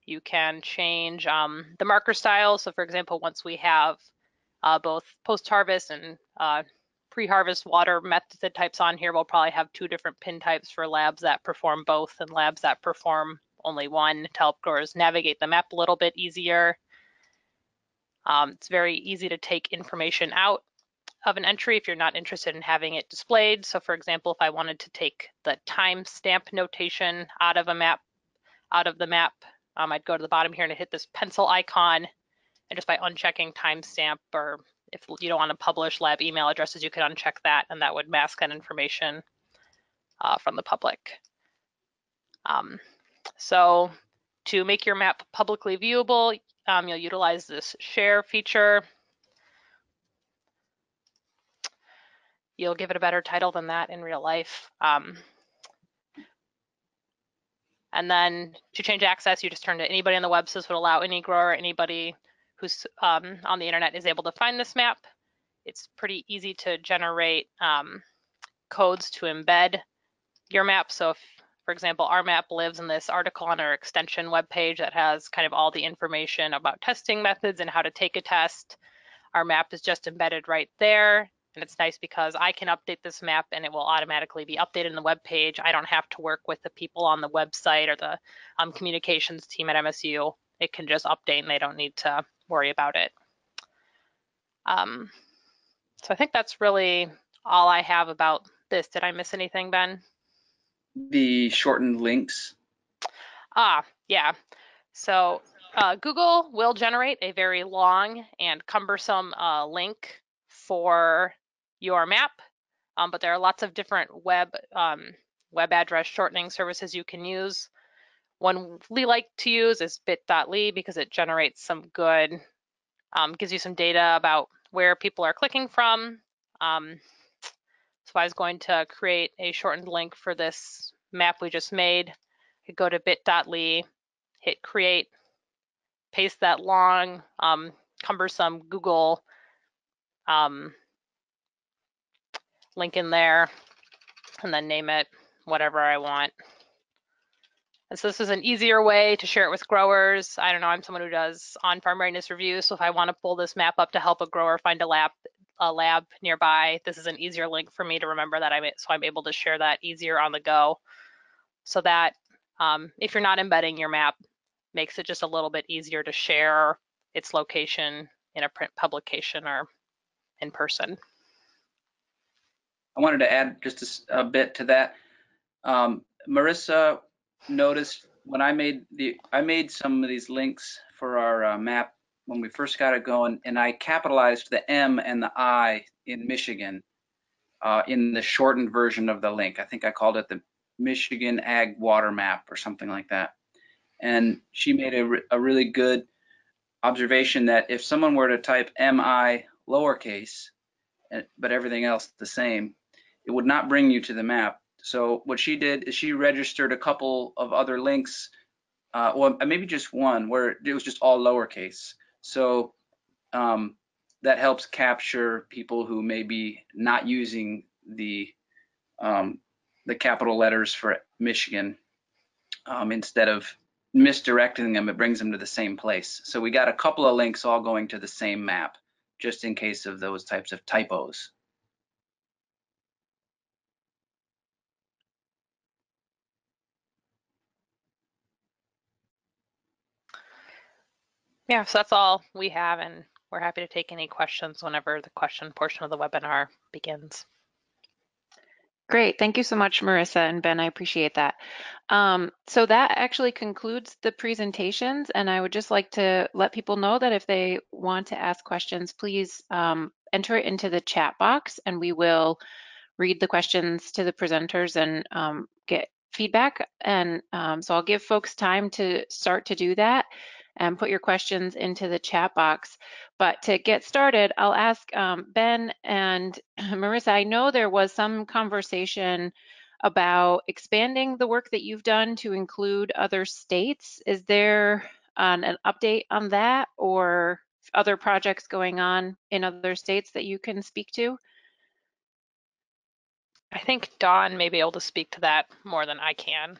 You can change the marker style. So for example, once we have both post-harvest and pre-harvest water method types on here, we'll probably have 2 different pin types for labs that perform both and labs that perform only one to help growers navigate the map a little bit easier. It's very easy to take information out of an entry if you're not interested in having it displayed. So for example, if I wanted to take the timestamp notation out of the map, I'd go to the bottom here and hit this pencil icon, and just by unchecking timestamp, or if you don't want to publish lab email addresses, you could uncheck that, and that would mask that information from the public. So to make your map publicly viewable, you'll utilize this share feature. You'll give it a better title than that in real life. And then to change access, you just turn to anybody on the web. So this would allow any grower, anybody who's on the internet is able to find this map. It's pretty easy to generate codes to embed your map. So if, for example, our map lives in this article on our extension webpage that has kind of all the information about testing methods and how to take a test. Our map is just embedded right there. And it's nice because I can update this map and it will automatically be updated in the web page. I don't have to work with the people on the website or the communications team at MSU. It can just update and they don't need to worry about it. So I think that's really all I have about this. Did I miss anything, Ben? The shortened links. Yeah. So Google will generate a very long and cumbersome link for your map, but there are lots of different web address shortening services you can use. One we like to use is bit.ly because it generates some good, gives you some data about where people are clicking from. So I was going to create a shortened link for this map we just made. I could go to bit.ly, hit create, paste that long, cumbersome Google link in there, and then name it whatever I want. And so this is an easier way to share it with growers. I don't know, I'm someone who does on-farm readiness reviews, so if I want to pull this map up to help a grower find a lab nearby, this is an easier link for me to remember that I'm able to share that easier on the go. So that if you're not embedding your map, makes it just a little bit easier to share its location in a print publication or in person. I wanted to add just a bit to that. Marissa noticed when I made some of these links for our map when we first got it going, and I capitalized the M and the I in Michigan in the shortened version of the link. I think I called it the Michigan Ag Water Map or something like that. And she made a really good observation that if someone were to type MI lowercase, but everything else the same, it would not bring you to the map. So what she did is she registered a couple of other links, or maybe just one, where it was just all lowercase. So that helps capture people who may be not using the capital letters for Michigan. Instead of misdirecting them, it brings them to the same place. So we got a couple of links all going to the same map, just in case of those types of typos. Yeah, so that's all we have, and we're happy to take any questions whenever the question portion of the webinar begins. Great, thank you so much, Marissa and Ben, I appreciate that. So that actually concludes the presentations, and I would just like to let people know that if they want to ask questions, please enter it into the chat box, and we will read the questions to the presenters and get feedback. And so I'll give folks time to start to do that. and put your questions into the chat box. But to get started, I'll ask Ben and Marissa, I know there was some conversation about expanding the work that you've done to include other states. Is there an update on that, or other projects going on in other states that you can speak to? I think Don may be able to speak to that more than I can.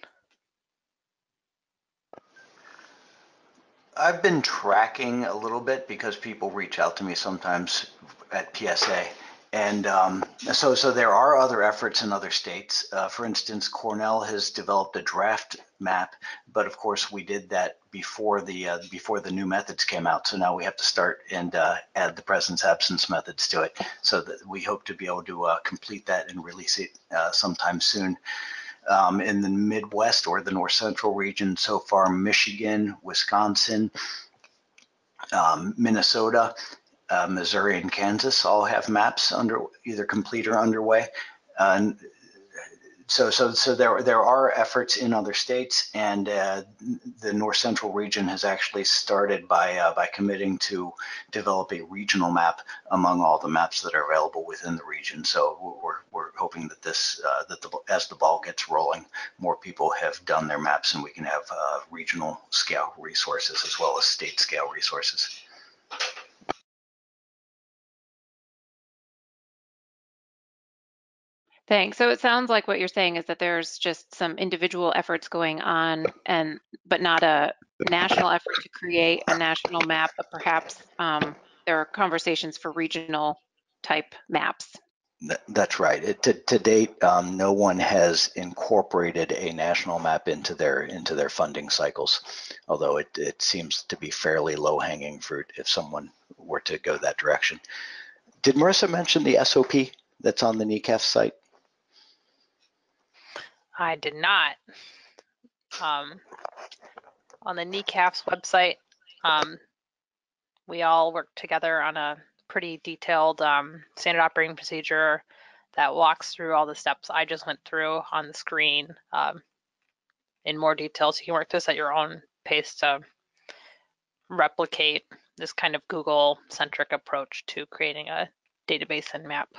I've been tracking a little bit because people reach out to me sometimes at PSA. And so there are other efforts in other states. For instance, Cornell has developed a draft map, but of course we did that before the new methods came out. So now we have to start and add the presence absence methods to it. So that we hope to be able to complete that and release it sometime soon. In the Midwest or the North Central region so far, Michigan, Wisconsin, Minnesota, Missouri, and Kansas all have maps under either complete or underway. So there are efforts in other states, and the North Central region has actually started by committing to develop a regional map among all the maps that are available within the region. So we're hoping that as the ball gets rolling, more people have done their maps, and we can have regional scale resources as well as state scale resources. Thanks. So it sounds like what you're saying is that there's just some individual efforts going on, but not a national effort to create a national map, but perhaps there are conversations for regional type maps. That's right. To date, no one has incorporated a national map into their funding cycles, although it seems to be fairly low-hanging fruit if someone were to go that direction. Did Marissa mention the SOP that's on the NECAFS site? I did not. On the NECAFS website, we all worked together on a pretty detailed standard operating procedure that walks through all the steps I just went through on the screen in more detail. So you can work this at your own pace to replicate this kind of Google-centric approach to creating a database and map.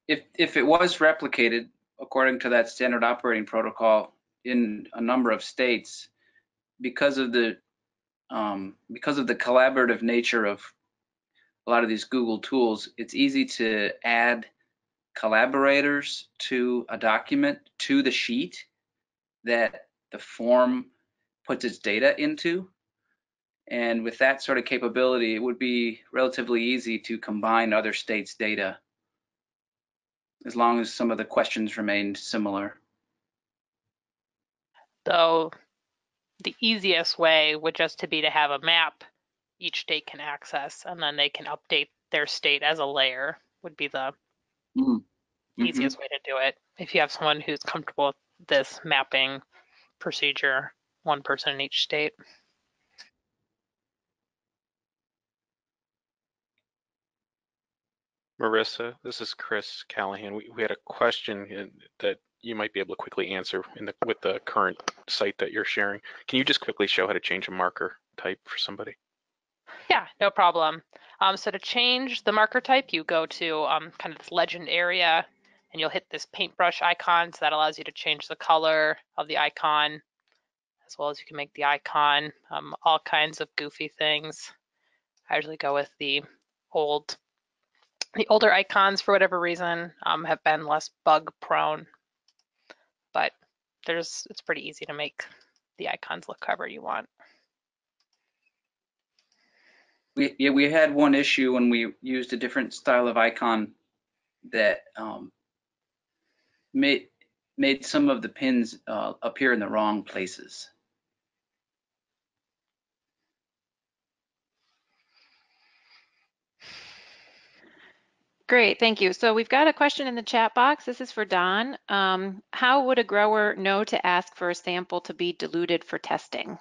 If it was replicated according to that standard operating protocol in a number of states, because of the collaborative nature of a lot of these Google tools, it's easy to add collaborators to a document to the sheet that the form puts its data into. And with that sort of capability, it would be relatively easy to combine other states' data as long as some of the questions remained similar. Though the easiest way would just to be to have a map each state can access, and then they can update their state as a layer would be the easiest way to do it. If you have someone who's comfortable with this mapping procedure, one person in each state. Marissa, this is Chris Callahan. We had a question that you might be able to quickly answer with the current site that you're sharing. Can you just quickly show how to change a marker type for somebody? Yeah, no problem. So to change the marker type, you go to kind of this legend area, and you'll hit this paintbrush icon. So that allows you to change the color of the icon, as well as you can make the icon all kinds of goofy things. I usually go with the older icons, for whatever reason, have been less bug prone, but it's pretty easy to make the icons look however you want. We had one issue when we used a different style of icon that made some of the pins appear in the wrong places. Great, thank you. So we've got a question in the chat box. This is for Don. How would a grower know to ask for a sample to be diluted for testing?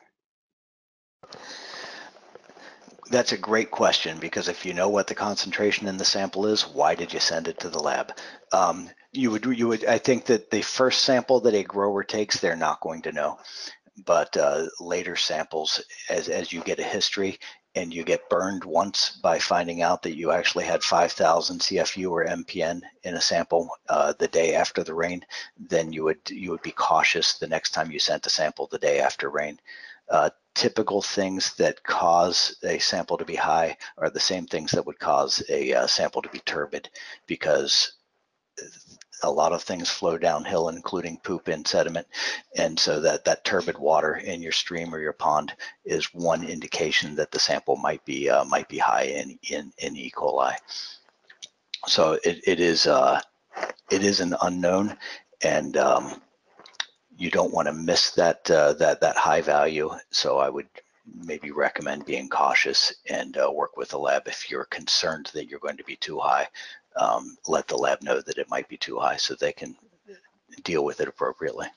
That's a great question, because if you know what the concentration in the sample is, why did you send it to the lab? I think that the first sample that a grower takes, they're not going to know. but later samples, as you get a history and you get burned once by finding out that you actually had 5,000 CFU or MPN in a sample the day after the rain, then you would be cautious the next time you sent a sample the day after rain. Typical things that cause a sample to be high are the same things that would cause a sample to be turbid, because a lot of things flow downhill, including poop and sediment, and so that turbid water in your stream or your pond is one indication that the sample might be high in E. coli. So it is an unknown, and you don't want to miss that high value. So I would maybe recommend being cautious and work with the lab if you're concerned that you're going to be too high. Let the lab know that it might be too high so they can deal with it appropriately.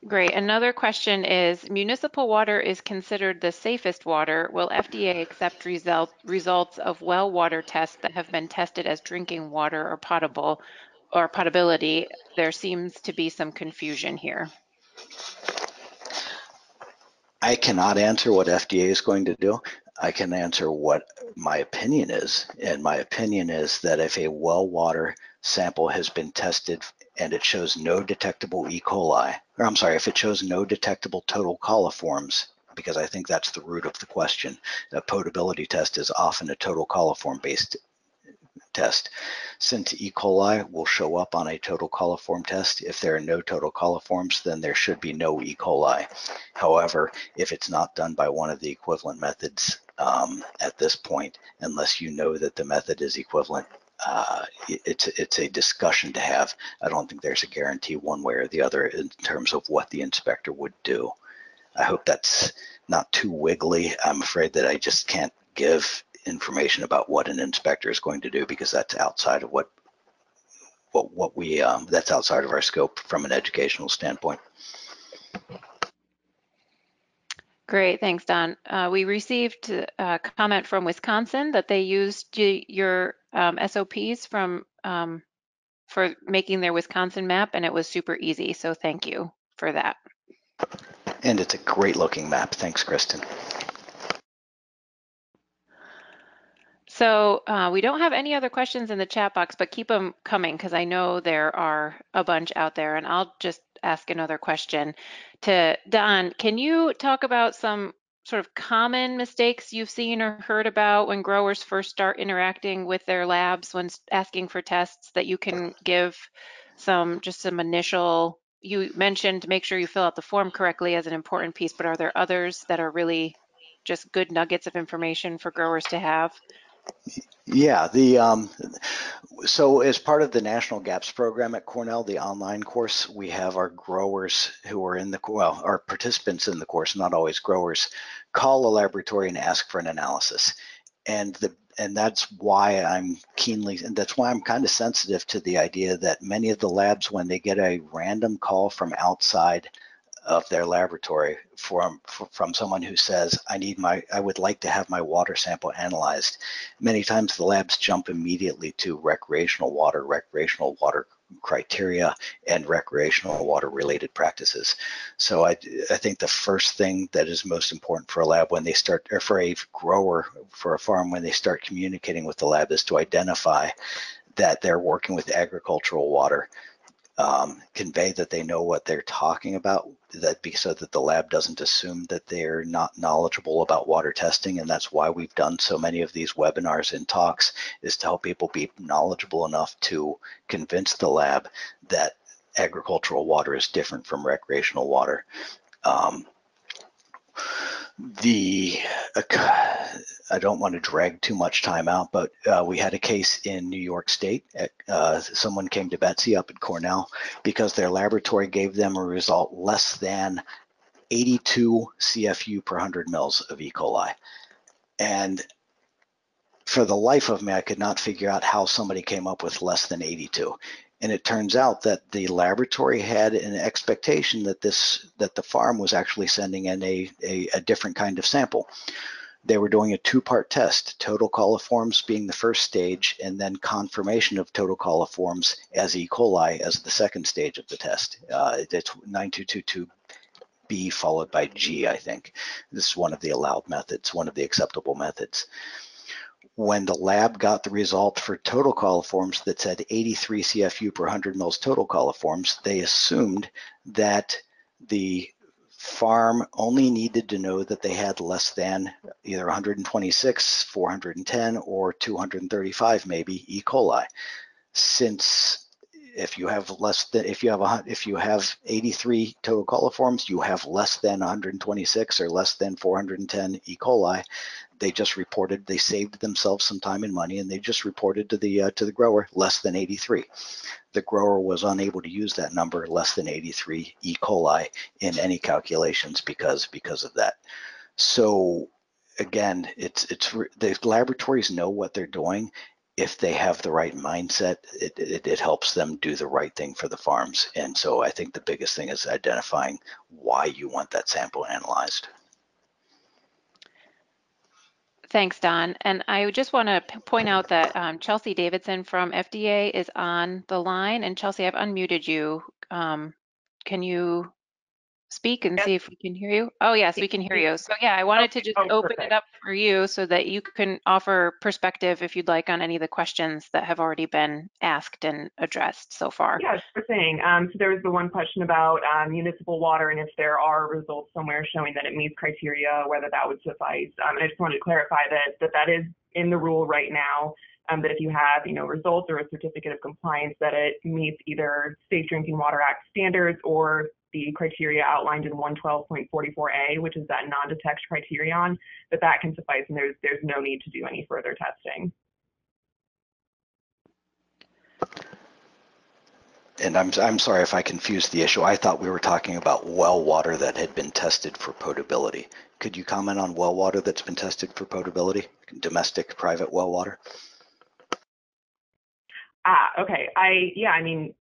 Great. Another question is, municipal water is considered the safest water. Will FDA accept results of well water tests that have been tested as drinking water or potable or potability? There seems to be some confusion here. I cannot answer what FDA is going to do. I can answer what my opinion is, and my opinion is that if a well water sample has been tested and it shows no detectable E. coli, or I'm sorry, if it shows no detectable total coliforms, because I think that's the root of the question. A potability test is often a total coliform based test. Since E. coli will show up on a total coliform test, if there are no total coliforms, then there should be no E. coli. However, if it's not done by one of the equivalent methods at this point, unless you know that the method is equivalent, it's a discussion to have. I don't think there's a guarantee one way or the other in terms of what the inspector would do. I hope that's not too wiggly. I'm afraid that I just can't give information about what an inspector is going to do, because that's outside of what we that's outside of our scope from an educational standpoint. Great, thanks, Don. We received a comment from Wisconsin that they used your SOPs for making their Wisconsin map, and it was super easy. So thank you for that. And it's a great looking map. Thanks, Kristen. So we don't have any other questions in the chat box, but keep them coming because I know there are a bunch out there, and I'll just ask another question to Don. Can you talk about some sort of common mistakes you've seen or heard about when growers first start interacting with their labs when asking for tests, that you can give some initial? You mentioned make sure you fill out the form correctly as an important piece, but are there others that are really just good nuggets of information for growers to have? Yeah, so as part of the National GAPS program at Cornell, the online course, we have our growers who are in the, well, our participants in the course, not always growers, call a laboratory and ask for an analysis. And that's why I'm kind of sensitive to the idea that many of the labs, when they get a random call from outside of their laboratory from someone who says, I would like to have my water sample analyzed. Many times the labs jump immediately to recreational water criteria, and recreational water related practices. So I think the first thing that is most important for a lab when they start, or for a grower, for a farm, when they start communicating with the lab, is to identify that they're working with agricultural water. Convey that they know what they're talking about, so that the lab doesn't assume that they're not knowledgeable about water testing. And that's why we've done so many of these webinars and talks, is to help people be knowledgeable enough to convince the lab that agricultural water is different from recreational water. I don't want to drag too much time out, but we had a case in New York State. Someone came to Betsy up at Cornell because their laboratory gave them a result less than 82 CFU per 100 mils of E. coli. And for the life of me, I could not figure out how somebody came up with less than 82. And it turns out that the laboratory had an expectation that the farm was actually sending in a different kind of sample. They were doing a two-part test, total coliforms being the first stage, and then confirmation of total coliforms as E. coli as the second stage of the test. It's 9222B followed by G, I think. This is one of the allowed methods, one of the acceptable methods. When the lab got the result for total coliforms that said 83 CFU per 100 mils total coliforms, they assumed that the farm only needed to know that they had less than either 126, 410, or 235 maybe E. coli. Since if you have 83 total coliforms, you have less than 126 or less than 410 E. coli. They just reported, they saved themselves some time and money, and they just reported to the grower less than 83. The grower was unable to use that number, less than 83 E. coli, in any calculations because of that. So again, the laboratories know what they're doing. If they have the right mindset, it helps them do the right thing for the farms. And so I think the biggest thing is identifying why you want that sample analyzed. Thanks, Don. And I just want to point out that Chelsea Davidson from FDA is on the line. And Chelsea, I've unmuted you. Can you speak and see if we can hear you? Oh, yes, we can hear you. So yeah, I wanted to just open it up for you so that you can offer perspective, if you'd like, on any of the questions that have already been asked and addressed so far. Yeah, sure thing. So there was the one question about municipal water and if there are results somewhere showing that it meets criteria, whether that would suffice. And I just wanted to clarify that is in the rule right now. That if you have, results or a certificate of compliance that it meets either Safe Drinking Water Act standards or the criteria outlined in 112.44A, which is that non-detect criterion, that can suffice, and there's no need to do any further testing. And I'm sorry if I confused the issue. I thought we were talking about well water that had been tested for potability. Could you comment on well water that's been tested for potability, domestic private well water? Okay.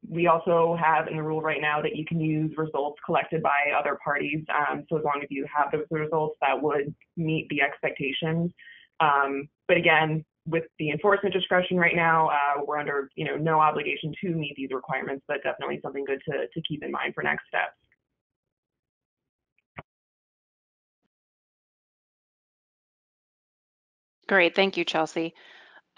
We also have in the rule right now that you can use results collected by other parties. So as long as you have those results, that would meet the expectations. But again, with the enforcement discretion right now, we're under, no obligation to meet these requirements, but definitely something good to keep in mind for next steps. Great, thank you, Chelsea.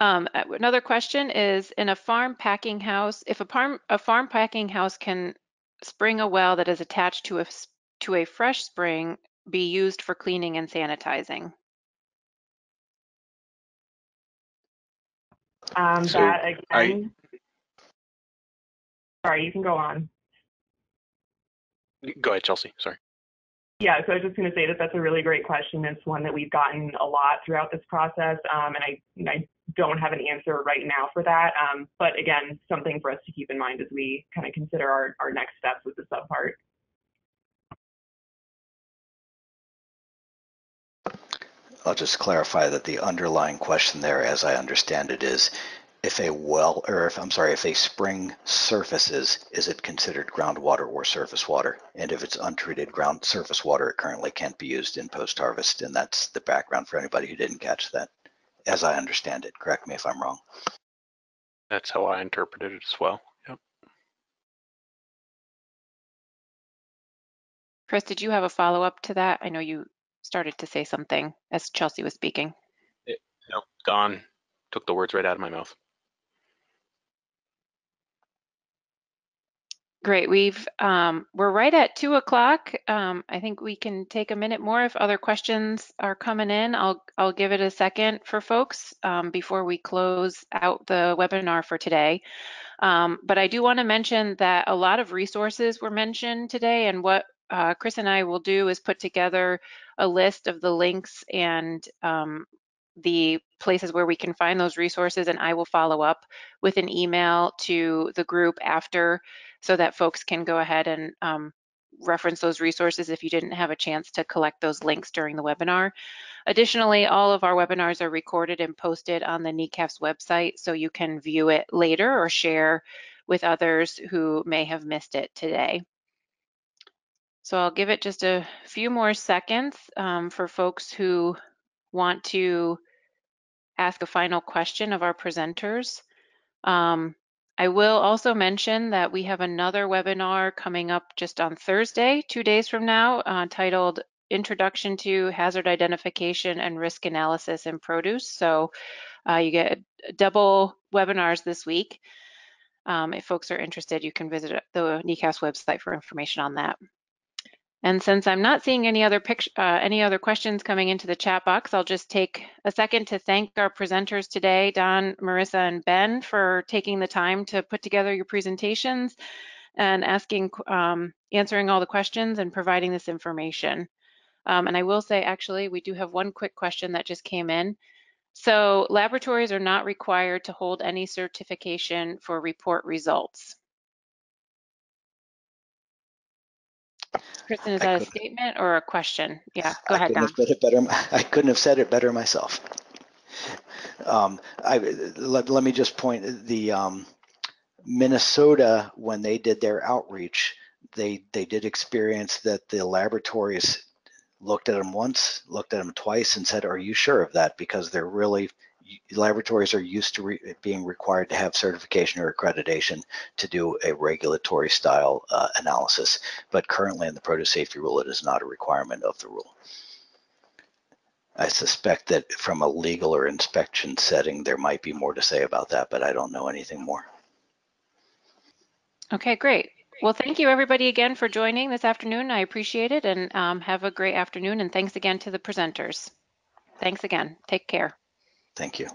Another question is, in a farm packing house, if a farm packing house can spring a well that is attached to a fresh spring be used for cleaning and sanitizing? Sorry, you can go on. Go ahead, Chelsea, sorry. Yeah, so I was just going to say that's a really great question. It's one that we've gotten a lot throughout this process, and I don't have an answer right now for that. But again, something for us to keep in mind as we kind of consider our next steps with the subpart. I'll just clarify that the underlying question there, as I understand it, is if a spring surfaces, is it considered groundwater or surface water? And if it's untreated ground surface water, it currently can't be used in post-harvest. And that's the background for anybody who didn't catch that, as I understand it. Correct me if I'm wrong. That's how I interpreted it as well. Yep. Chris, did you have a follow-up to that? I know you started to say something as Chelsea was speaking. No, Don took the words right out of my mouth. Great. We're right at 2 o'clock. I think we can take a minute more if other questions are coming in. I'll give it a second for folks before we close out the webinar for today. But I do want to mention that a lot of resources were mentioned today, and what Chris and I will do is put together a list of the links and the places where we can find those resources, and I will follow up with an email to the group after so that folks can go ahead and reference those resources if you didn't have a chance to collect those links during the webinar. Additionally, all of our webinars are recorded and posted on the NECAFS website, so you can view it later or share with others who may have missed it today. So I'll give it just a few more seconds for folks who want to ask a final question of our presenters. I will also mention that we have another webinar coming up just on Thursday, 2 days from now, titled Introduction to Hazard Identification and Risk Analysis in Produce. So you get double webinars this week. If folks are interested, you can visit the NECAFS website for information on that. And since I'm not seeing any other questions coming into the chat box, I'll just take a second to thank our presenters today, Don, Marissa, and Ben, for taking the time to put together your presentations and answering all the questions and providing this information. And I will say, actually, we do have one quick question that just came in. So laboratories are not required to hold any certification for report results. Kristen, is that a statement or a question? Yeah, go ahead, Don. I couldn't have said it better myself. Let me just point the Minnesota, when they did their outreach, they did experience that the laboratories looked at them once, looked at them twice, and said, "Are you sure of that?" Because they're really, laboratories are used to being required to have certification or accreditation to do a regulatory style analysis. But currently in the produce safety rule, it is not a requirement of the rule. I suspect that from a legal or inspection setting, there might be more to say about that, but I don't know anything more. Okay, great. Well, thank you everybody again for joining this afternoon. I appreciate it, and have a great afternoon, and thanks again to the presenters. Thanks again. Take care. Thank you.